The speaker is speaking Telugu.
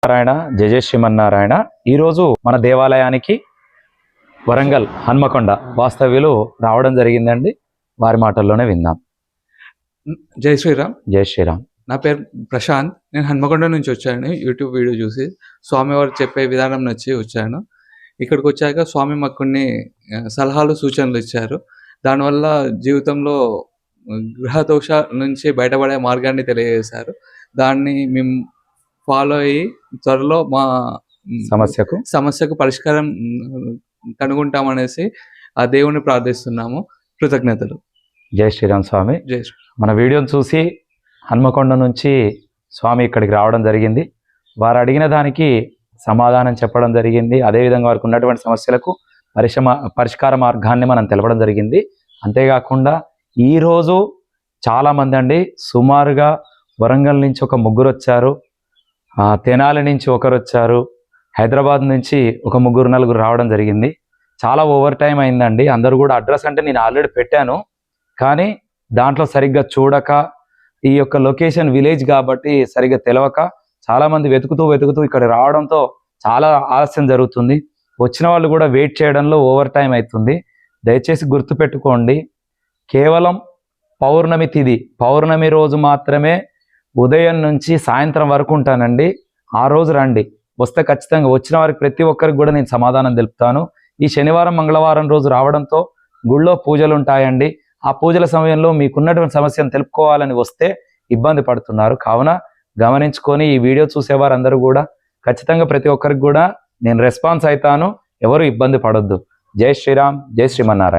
శ్రీమన్నారాయణ, జయ జయ శ్రీమన్నారాయణ. ఈరోజు మన దేవాలయానికి వరంగల్ హన్మకొండ వాస్తవ్యులు రావడం జరిగిందండి. వారి మాటల్లోనే విందాం. జై శ్రీరామ్. జై శ్రీరామ్. నా పేరు ప్రశాంత్. నేను హన్మకొండ నుంచి వచ్చాను. యూట్యూబ్ వీడియో చూసి స్వామివారు చెప్పే విధానం నచ్చి వచ్చాను. ఇక్కడికి వచ్చాక స్వామి మాకు కొన్ని సలహాలు సూచనలు ఇచ్చారు. దానివల్ల జీవితంలో గ్రహదోష నుంచి బయటపడే మార్గాన్ని తెలియజేశారు. దాన్ని మేము ఫాలో అయ్యి త్వరలో మా సమస్యకు పరిష్కారం కనుగొంటామనేసి ఆ దేవుని ప్రార్థిస్తున్నాము. కృతజ్ఞతలు. జై శ్రీరామ్ స్వామి. జై శ్రీరామ్. మన వీడియోని చూసి హన్మకొండ నుంచి స్వామి ఇక్కడికి రావడం జరిగింది. వారు అడిగిన దానికి సమాధానం చెప్పడం జరిగింది. అదేవిధంగా వారికి ఉన్నటువంటి సమస్యలకు పరిష్కార మార్గాన్ని మనం తెలపడం జరిగింది. అంతేకాకుండా ఈరోజు చాలామంది అండి, సుమారుగా వరంగల్ నుంచి ఒక ముగ్గురు వచ్చారు, తెనాలి నుంచి ఒకరు వచ్చారు, హైదరాబాద్ నుంచి ఒక ముగ్గురు నలుగురు రావడం జరిగింది. చాలా ఓవర్ టైం అయిందండి. అందరూ కూడా అడ్రస్ అంటే నేను ఆల్రెడీ పెట్టాను, కానీ దాంట్లో సరిగ్గా చూడక, ఈ యొక్క లొకేషన్ విలేజ్ కాబట్టి సరిగ్గా తెలవక చాలామంది వెతుకుతూ ఇక్కడ రావడంతో చాలా ఆలస్యం జరుగుతుంది. వచ్చిన వాళ్ళు కూడా వెయిట్ చేయడంలో ఓవర్ టైం అవుతుంది. దయచేసి గుర్తుపెట్టుకోండి, కేవలం పౌర్ణమి తిథి, పౌర్ణమి రోజు మాత్రమే ఉదయం నుంచి సాయంత్రం వరకు ఉంటానండి. ఆ రోజు రండి. వస్తే ఖచ్చితంగా వచ్చిన వారికి ప్రతి ఒక్కరికి కూడా నేను సమాధానం తెలుపుతాను. ఈ శనివారం మంగళవారం రోజు రావడంతో గుళ్ళో పూజలు ఉంటాయండి. ఆ పూజల సమయంలో మీకున్నటువంటి సమస్యను తెలుపుకోవాలని వస్తే ఇబ్బంది పడుతున్నారు. కావున గమనించుకొని ఈ వీడియో చూసేవారు అందరూ కూడా ఖచ్చితంగా ప్రతి ఒక్కరికి కూడా నేను రెస్పాన్స్ అవుతాను. ఎవరు ఇబ్బంది పడొద్దు. జై శ్రీరామ్. జై శ్రీమన్నారాయణ.